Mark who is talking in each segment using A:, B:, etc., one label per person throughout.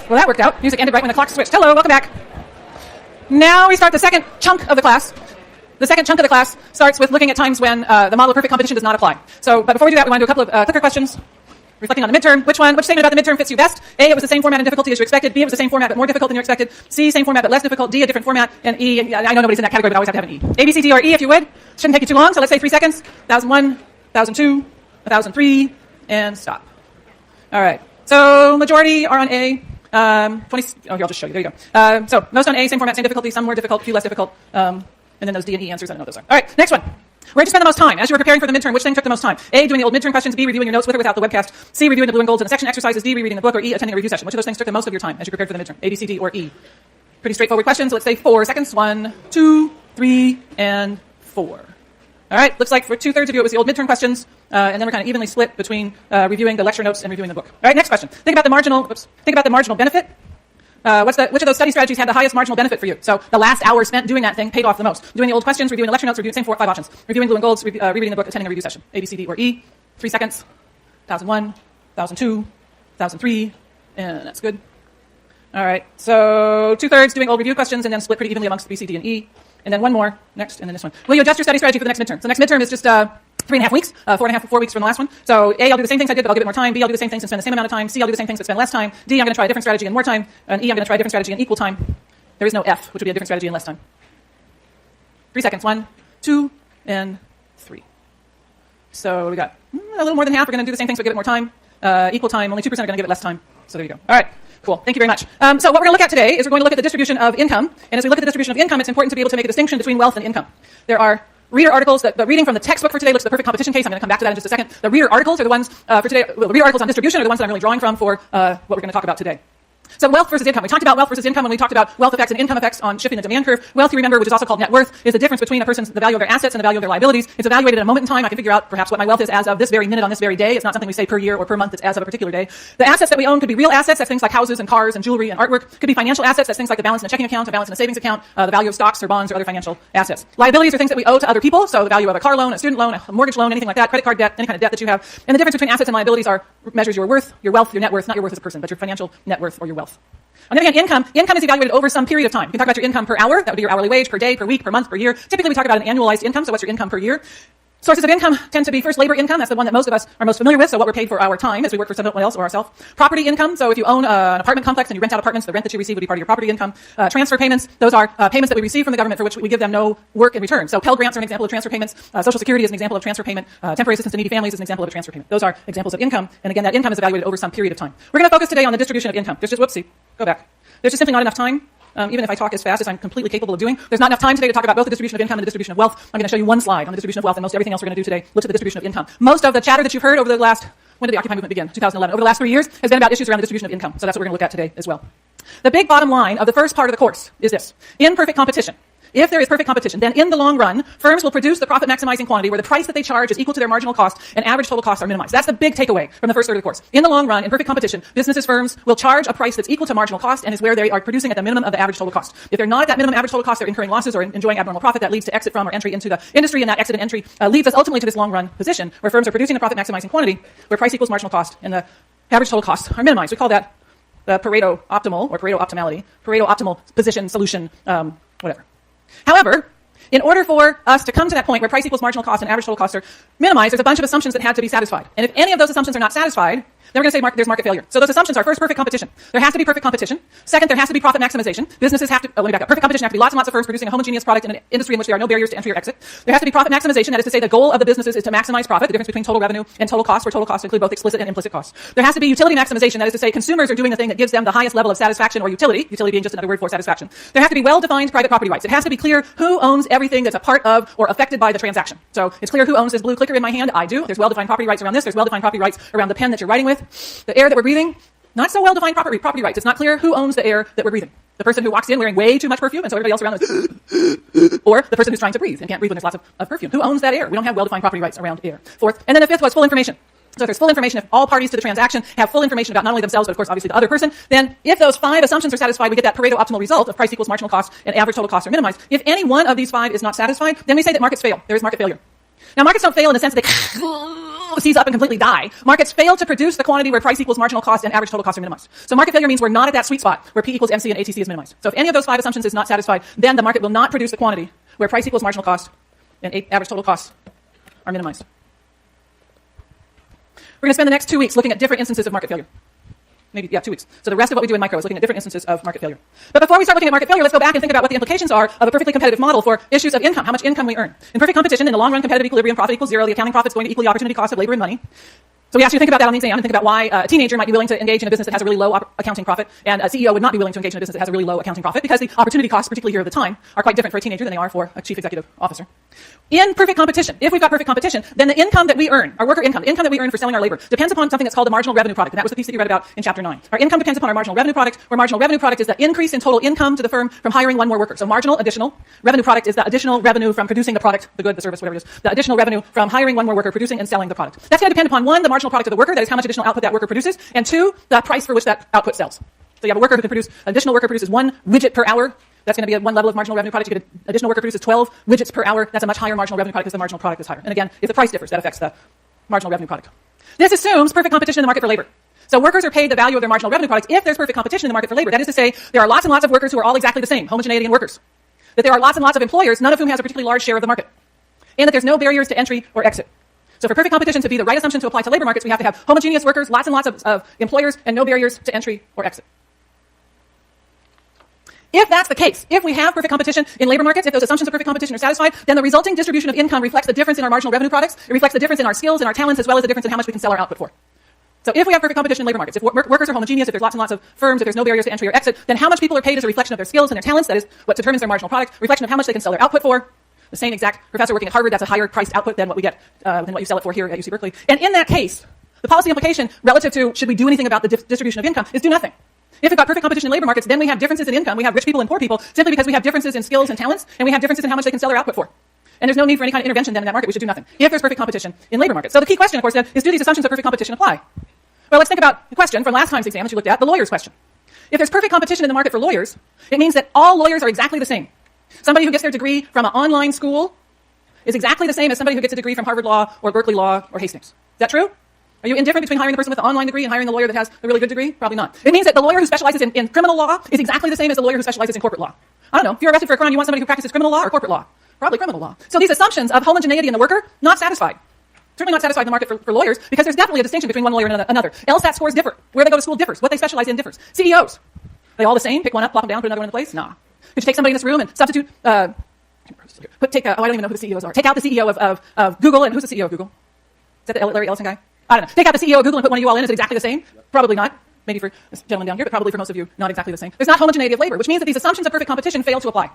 A: Well, that worked out. Music ended right when the clock switched. Hello, welcome back. Now we start the second chunk of the class. The second chunk of the class starts with looking at times when the model of perfect competition does not apply. But before we do that, we want to do a couple of clicker questions. Reflecting on the midterm, which statement about the midterm fits you best? A, it was the same format and difficulty as you expected. B, it was the same format but more difficult than you expected. C, same format but less difficult. D, a different format. And E, I know nobody's in that category, but I always have to have an E. A, B, C, D, or E, if you would. Shouldn't take you too long, so let's say 3 seconds. 1001, 1002, 1003, and stop. All right. So majority are on A. 20. Oh, here, I'll just show you. There you go. So most on A, same format, same difficulty. Some more difficult, few less difficult. And then those D and E answers, I don't know what those are. All right, next one. Where did you spend the most time? As you were preparing for the midterm, which thing took the most time? A, doing the old midterm questions. B, reviewing your notes with or without the webcast. C, reviewing the blue and golds in the section exercises. D, rereading the book. Or E, attending a review session. Which of those things took the most of your time as you prepared for the midterm? A, B, C, D, or E? Pretty straightforward questions. Let's say 4 seconds. 1, 2, 3, and 4. All right, looks like for 2/3 of you it was the old midterm questions, and then we're kind of evenly split between reviewing the lecture notes and reviewing the book. All right, next question. Think about the marginal benefit. Which of those study strategies had the highest marginal benefit for you? So the last hour spent doing that thing paid off the most. Doing the old questions, reviewing the lecture notes, reviewing same 5 options. Reviewing blue and golds, rereading the book, attending a review session. A, B, C, D, or E. 3 seconds. 1001, 1002, 1003, and that's good. All right, so 2/3 doing old review questions and then split pretty evenly amongst B, C, D, and E. And then one more next, and then this one. Will you adjust your study strategy for the next midterm? So the next midterm is just 3.5 weeks, 4 weeks from the last one. So A, I'll do the same things I did, but I'll give it more time. B, I'll do the same things and spend the same amount of time. C, I'll do the same things but spend less time. D, I'm going to try a different strategy and more time. And E, I'm going to try a different strategy and equal time. There is no F, which would be a different strategy and less time. 3 seconds. 1, 2, and 3. So we got a little more than half. We're going to do the same things but give it more time. Equal time. Only 2% are going to give it less time. So there you go. All right. Cool. Thank you very much. So what we're going to look at today is we're going to look at the distribution of income. And as we look at the distribution of income, it's important to be able to make a distinction between wealth and income. There are reader articles. The reading from the textbook for today looks at the perfect competition case. I'm going to come back to that in just a second. The reader articles are the ones for today. Well, the reader articles on distribution are the ones that I'm really drawing from for what we're going to talk about today. So wealth versus income. We talked about wealth versus income when we talked about wealth effects and income effects on shifting the demand curve. Wealth, you remember, which is also called net worth, is the difference between the value of their assets and the value of their liabilities. It's evaluated at a moment in time. I can figure out perhaps what my wealth is as of this very minute on this very day. It's not something we say per year or per month. It's as of a particular day. The assets that we own could be real assets. That's things like houses and cars and jewelry and artwork. Could be financial assets. That's things like the balance in a checking account, a balance in a savings account, the value of stocks or bonds or other financial assets. Liabilities are things that we owe to other people. So the value of a car loan, a student loan, a mortgage loan, anything like that, credit card debt, any kind of debt that you have. And the difference between assets and liabilities measures your worth, your wealth, your net worth, not your worth as a person, but your financial net worth or your wealth. On the other hand, income is evaluated over some period of time. You can talk about your income per hour. That would be your hourly wage, per day, per week, per month, per year. Typically, we talk about an annualized income. So what's your income per year? Sources of income tend to be first labor income. That's the one that most of us are most familiar with. So what we're paid for our time as we work for someone else or ourselves. Property income. So if you own an apartment complex and you rent out apartments, the rent that you receive would be part of your property income. Transfer payments. Those are payments that we receive from the government for which we give them no work in return. So Pell Grants are an example of transfer payments. Social Security is an example of transfer payment. Temporary assistance to needy families is an example of a transfer payment. Those are examples of income. And again, that income is evaluated over some period of time. We're going to focus today on the distribution of income. There's just, go back. There's just simply not enough time. Even if I talk as fast as I'm completely capable of doing, there's not enough time today to talk about both the distribution of income and the distribution of wealth. I'm going to show you one slide on the distribution of wealth, and most everything else we're going to do today looks at the distribution of income. Most of the chatter that you've heard over the last, when did the Occupy movement begin? 2011. Over the last 3 years has been about issues around the distribution of income. So that's what we're going to look at today as well. The big bottom line of the first part of the course is this. In perfect competition, if there is perfect competition, then in the long run, firms will produce the profit maximizing quantity where the price that they charge is equal to their marginal cost and average total costs are minimized. That's the big takeaway from the first third of the course. In the long run, in perfect competition, firms will charge a price that's equal to marginal cost and is where they are producing at the minimum of the average total cost. If they're not at that minimum average total cost, they're incurring losses or enjoying abnormal profit that leads to exit from or entry into the industry, and that exit and entry leads us ultimately to this long run position where firms are producing the profit maximizing quantity where price equals marginal cost and the average total costs are minimized. We call that the Pareto optimal or Pareto optimality, Pareto optimal position, solution, whatever. However, in order for us to come to that point where price equals marginal cost and average total costs are minimized, there's a bunch of assumptions that had to be satisfied. And if any of those assumptions are not satisfied, then we're going to say there's market failure. So those assumptions are first, perfect competition. There has to be perfect competition. Second, there has to be profit maximization. Businesses have to, let me back up. Perfect competition has to be lots and lots of firms producing a homogeneous product in an industry in which there are no barriers to entry or exit. There has to be profit maximization. That is to say the goal of the businesses is to maximize profit, the difference between total revenue and total cost, where total costs include both explicit and implicit costs. There has to be utility maximization. That is to say consumers are doing the thing that gives them the highest level of satisfaction or utility being just another word for satisfaction. There has to be well-defined private property rights. It has to be clear who owns everything that's a part of or affected by the transaction. So it's clear who owns this blue clicker in my hand. I do. There's well-defined property rights around this. There's well-defined property rights around the pen that you're writing with. The air that we're breathing, not so well-defined property rights. It's not clear who owns the air that we're breathing. The person who walks in wearing way too much perfume and so everybody else around is or the person who's trying to breathe and can't breathe when there's lots of perfume. Who owns that air? We don't have well-defined property rights around air. Fourth. And then the fifth was full information. So if there's full information, if all parties to the transaction have full information about not only themselves, but of course obviously the other person, then if those 5 assumptions are satisfied, we get that Pareto optimal result of price equals marginal cost and average total costs are minimized. If any one of these 5 is not satisfied, then we say that markets fail. There is market failure. Now, markets don't fail in the sense that they seize up and completely die. Markets fail to produce the quantity where price equals marginal cost and average total costs are minimized. So market failure means we're not at that sweet spot where P equals MC and ATC is minimized. So if any of those 5 assumptions is not satisfied, then the market will not produce the quantity where price equals marginal cost and average total costs are minimized. We're going to spend the next 2 weeks looking at different instances of market failure. Maybe, 2 weeks. So the rest of what we do in micro is looking at different instances of market failure. But before we start looking at market failure, let's go back and think about what the implications are of a perfectly competitive model for issues of income, how much income we earn. In perfect competition, in the long run, competitive equilibrium, profit equals 0. The accounting profit is going to equal the opportunity cost of labor and money. So we ask you to think about that on the exam and think about why a teenager might be willing to engage in a business that has a really low accounting profit, and a CEO would not be willing to engage in a business that has a really low accounting profit because the opportunity costs, particularly here at the time, are quite different for a teenager than they are for a chief executive officer. In perfect competition, if we've got perfect competition, then the income that we earn, our worker income, the income that we earn for selling our labor, depends upon something that's called the marginal revenue product, and that was the piece that you read about in chapter 9. Our income depends upon our marginal revenue product, where marginal revenue product is the increase in total income to the firm from hiring one more worker. So marginal additional revenue product is the additional revenue from producing the product, the good, the service, whatever it is, the additional revenue from hiring one more worker, producing and selling the product. That's going to depend upon 1, the marginal product of the worker, that is how much additional output that worker produces, and 2, the price for which that output sells. So you have a worker who can produce, an additional worker produces 1 widget per hour. That's going to be at 1 level of marginal revenue product. You get an additional worker produces 12 widgets per hour. That's a much higher marginal revenue product because the marginal product is higher. And again, if the price differs, that affects the marginal revenue product. This assumes perfect competition in the market for labor. So workers are paid the value of their marginal revenue product if there's perfect competition in the market for labor. That is to say, there are lots and lots of workers who are all exactly the same, homogeneity in workers. That there are lots and lots of employers, none of whom has a particularly large share of the market. And that there's no barriers to entry or exit. So for perfect competition to be the right assumption to apply to labor markets, we have to have homogeneous workers, lots and lots of employers, and no barriers to entry or exit. If that's the case, if we have perfect competition in labor markets, if those assumptions of perfect competition are satisfied, then the resulting distribution of income reflects the difference in our marginal revenue products. It reflects the difference in our skills and our talents, as well as the difference in how much we can sell our output for. So if we have perfect competition in labor markets, if workers are homogeneous, if there's lots and lots of firms, if there's no barriers to entry or exit, then how much people are paid is a reflection of their skills and their talents. That is what determines their marginal product. Reflection of how much they can sell their output for. The same exact professor working at Harvard, that's a higher priced output than what we get, than what you sell it for here at UC Berkeley. And in that case, the policy implication relative to should we do anything about the distribution of income is do nothing. If we've got perfect competition in labor markets, then we have differences in income. We have rich people and poor people simply because we have differences in skills and talents, and we have differences in how much they can sell their output for. And there's no need for any kind of intervention then in that market. We should do nothing if there's perfect competition in labor markets. So the key question, of course, then, is do these assumptions of perfect competition apply? Well, let's think about the question from last time's exam that you looked at, the lawyer's question. If there's perfect competition in the market for lawyers, it means that all lawyers are exactly the same. Somebody who gets their degree from an online school is exactly the same as somebody who gets a degree from Harvard Law or Berkeley Law or Hastings. Is that true? Are you indifferent between hiring the person with the online degree and hiring the lawyer that has a really good degree? Probably not. It means that the lawyer who specializes in criminal law is exactly the same as the lawyer who specializes in corporate law. I don't know. If you're arrested for a crime, you want somebody who practices criminal law or corporate law? Probably criminal law. So these assumptions of homogeneity in the worker, not satisfied. Certainly not satisfied in the market for lawyers because there's definitely a distinction between one lawyer and another. LSAT scores differ. Where they go to school differs. What they specialize in differs. CEOs. They all the same? Pick one up, plop them down, put another one in place? Nah. Could you take somebody in this room and substitute, I don't even know who the CEOs are. Take out the CEO of Google, and who's the CEO of Google? Is that the Larry Ellison guy? I don't know. Take out the CEO of Google and put one of you all in. Is it exactly the same? Probably not. Maybe for this gentleman down here, but probably for most of you, not exactly the same. There's not homogeneity of labor, which means that these assumptions of perfect competition fail to apply.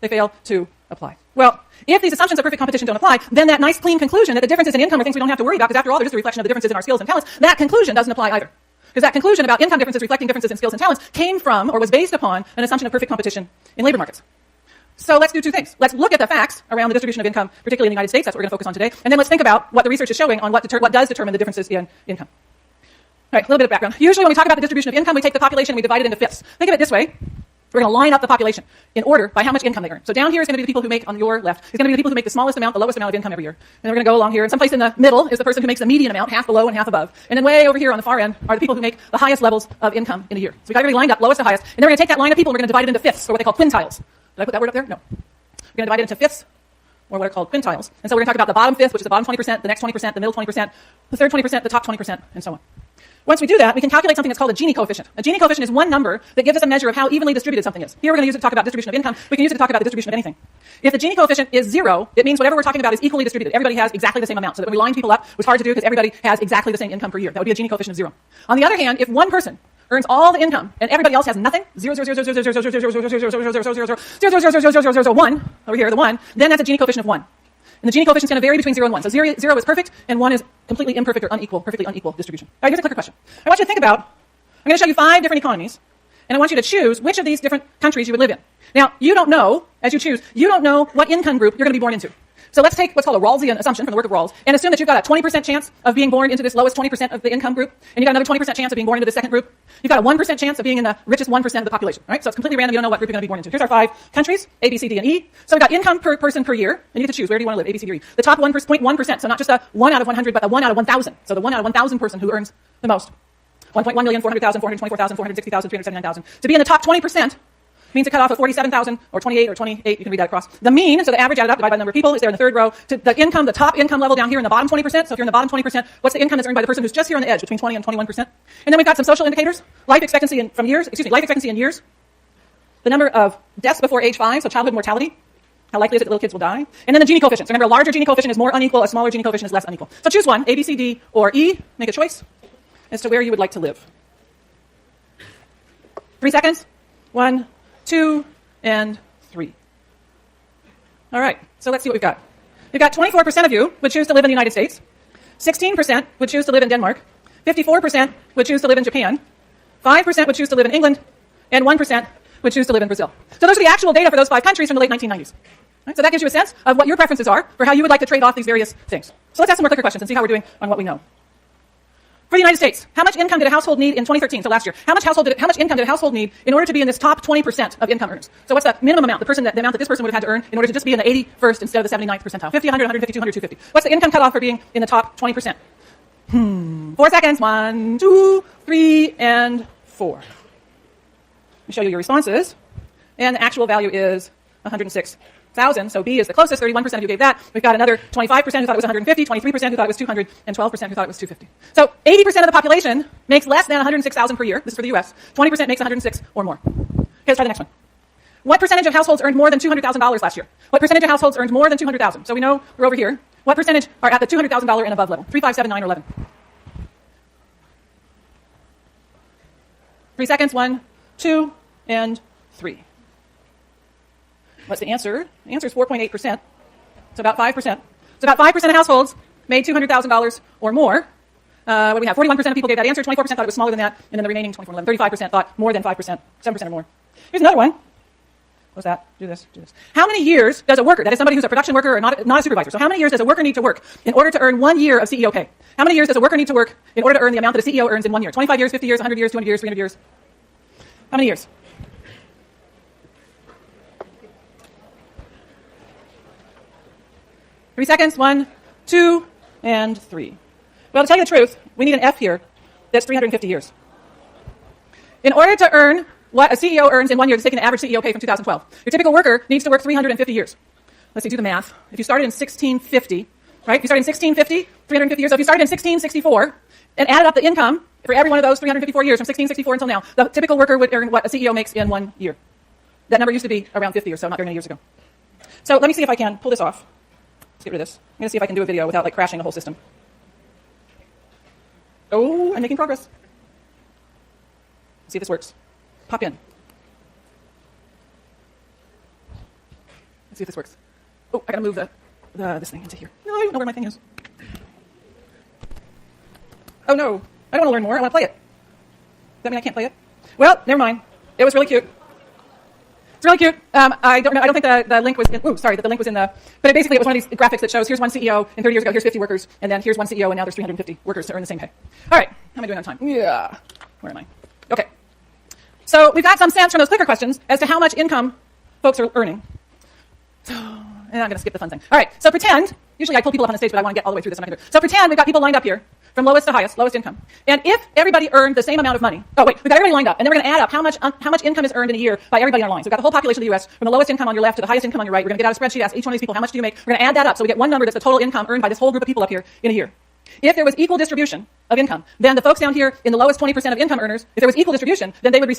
A: They fail to apply. Well, if these assumptions of perfect competition don't apply, then that nice clean conclusion that the differences in income are things we don't have to worry about, because after all, they're just a reflection of the differences in our skills and talents, that conclusion doesn't apply either. Because that conclusion about income differences reflecting differences in skills and talents came from or was based upon an assumption of perfect competition in labor markets. So let's do 2 things. Let's look at the facts around the distribution of income, particularly in the United States. That's what we're going to focus on today. And then let's think about what the research is showing on what does determine the differences in income. All right, a little bit of background. Usually when we talk about the distribution of income, we take the population and we divide it into fifths. Think of it this way. We're going to line up the population in order by how much income they earn. So down here is going to be the people who make, on your left, is going to be the people who make the smallest amount, the lowest amount of income every year. And then we're going to go along here. And someplace in the middle is the person who makes the median amount, half below and half above. And then way over here on the far end are the people who make the highest levels of income in a year. So we got everybody lined up, lowest to highest. And then we're going to take that line of people and we're going to divide it into fifths, or what they call quintiles. Did I put that word up there? No. We're going to divide it into fifths, or what are called quintiles. And so we're going to talk about the bottom fifth, which is the bottom 20%, the next 20%, the middle 20%, the third 20%, the top 20%, and so on. Once we do that, we can calculate something that's called a Gini coefficient. A Gini coefficient is one number that gives us a measure of how evenly distributed something is. Here we're going to use it to talk about distribution of income. We can use it to talk about the distribution of anything. If the Gini coefficient is 0, it means whatever we're talking about is equally distributed. Everybody has exactly the same amount. So that when we line people up, it was hard to do because everybody has exactly the same income per year. That would be a Gini coefficient of 0. On the other hand, if one person earns all the income and everybody else has nothing, 0.00000000000000001 over here, the 1, then that's a Gini coefficient of 1. And the Gini coefficient is going to vary between 0 and 1. So 0 is perfect, and 1 is completely imperfect or unequal, perfectly unequal distribution. All right, here's a clicker question. I want you to think about, I'm going to show you 5 different economies, and I want you to choose which of these different countries you would live in. Now, you don't know, as you choose, you don't know what income group you're going to be born into. So let's take what's called a Rawlsian assumption from the work of Rawls and assume that you've got a 20% chance of being born into this lowest 20% of the income group, and you've got another 20% chance of being born into the second group. You've got a 1% chance of being in the richest 1% of the population, right? So it's completely random. You don't know what group you're going to be born into. Here's our 5 countries, A, B, C, D, and E. So we've got income per person per year, and you get to choose where do you want to live, A, B, C, D, or E. The top 1%, so not just a 1 out of 100, but a 1 out of 1,000. So the 1 out of 1,000 person who earns the most. 1.1,400,000, 424,000, 460,000, 379,000. To be in the top 20%, means a cutoff of 47,000 or 28 or 28. You can read that across. The mean, so the average added up divided by the number of people, is there in the third row. To the income, the top income level down here in the bottom 20%. So if you're in the bottom 20%, what's the income that's earned by the person who's just here on the edge between 20 and 21%? And then we've got some social indicators. Life expectancy in years. The number of deaths before age 5, so childhood mortality. How likely is it that little kids will die? And then the Gini coefficients. Remember, a larger Gini coefficient is more unequal, a smaller Gini coefficient is less unequal. So choose one, A, B, C, D, or E. Make a choice as to where you would like to live. 3 seconds. 1, 2, and 3. All right, so let's see what we've got. We've got 24% of you would choose to live in the United States. 16% would choose to live in Denmark. 54% would choose to live in Japan. 5% would choose to live in England. And 1% would choose to live in Brazil. So those are the actual data for those 5 countries from the late 1990s. Right, so that gives you a sense of what your preferences are for how you would like to trade off these various things. So let's ask some more clicker questions and see how we're doing on what we know. For the United States, how much income did a household need in 2013, so last year? How much income did a household need in order to be in this top 20% of income earners? So what's the minimum amount, the amount that this person would have had to earn in order to just be in the 81st instead of the 79th percentile? 50, 100, 150, 200, 250. What's the income cutoff for being in the top 20%? 4 seconds. 1, 2, 3, and 4. Let me show you your responses. And the actual value is 106,000. So B is the closest. 31% of you gave that. We've got another 25% who thought it was 150, 23% who thought it was 200, and 12% who thought it was 250. So 80% of the population makes less than 106,000 per year. This is for the U.S. 20% makes 106 or more. Okay, let's try the next one. What percentage of households earned more than $200,000 last year? What percentage of households earned more than 200,000? So we know we're over here. What percentage are at the $200,000 and above level? 3, 5, 7, 9, or 11? 3 seconds. 1, 2, and 3. What's the answer? The answer is 4.8%. So about 5%. So about 5% of households made $200,000 or more. What do we have? 41% of people gave that answer. 24% thought it was smaller than that. And then the remaining 35% thought more than 5%, 7% or more. Here's another one. What's that? Do this. How many years does a worker, that is somebody who's a production worker or not a supervisor, so how many years does a worker need to work in order to earn 1 year of CEO pay? How many years does a worker need to work in order to earn the amount that a CEO earns in 1 year? 25 years, 50 years, 100 years, 200 years, 300 years? How many years? Three seconds. 1, 2, and 3. Well, to tell you the truth, we need an F here that's 350 years. In order to earn what a CEO earns in 1 year, let's take an average CEO pay from 2012. Your typical worker needs to work 350 years. Let's see, do the math. If you started in 1650, right? If you started in 1650, 350 years. So if you started in 1664 and added up the income for every one of those 354 years from 1664 until now, the typical worker would earn what a CEO makes in 1 year. That number used to be around 50 or so, not very many years ago. So let me see if I can pull this off. Let's get rid of this. I'm going to see if I can do a video without like crashing the whole system. Oh, I'm making progress. Let's see if this works. Pop in. Let's see if this works. Oh, I got to move this thing into here. No, I don't know where my thing is. Oh no, I don't want to learn more. I want to play it. Does that mean I can't play it? Well, never mind. It was really cute. It's really cute. I don't think the link was in, that the link was in the, but basically it was one of these graphics that shows here's one CEO and 30 years ago, here's 50 workers, and then here's one CEO and now there's 350 workers to earn the same pay. All right, how am I doing on time? Yeah. Where am I? Okay. So we've got some sense from those clicker questions as to how much income folks are earning. So, and I'm going to skip the fun thing. All right, so pretend, usually I pull people up on the stage, but I want to get all the way through this. I'm not going to do it. So pretend we've got people lined up here from lowest to highest, lowest income. And if everybody earned the same amount of money, we've got everybody lined up, and then we're going to add up how much income is earned in a year by everybody on our line. So we've got the whole population of the U.S. from the lowest income on your left to the highest income on your right. We're going to get out a spreadsheet, ask each one of these people, how much do you make? We're going to add that up so we get one number that's the total income earned by this whole group of people up here in a year. If there was equal distribution of income, then the folks down here in the lowest 20% of income earners, if there was equal distribution, then they would receive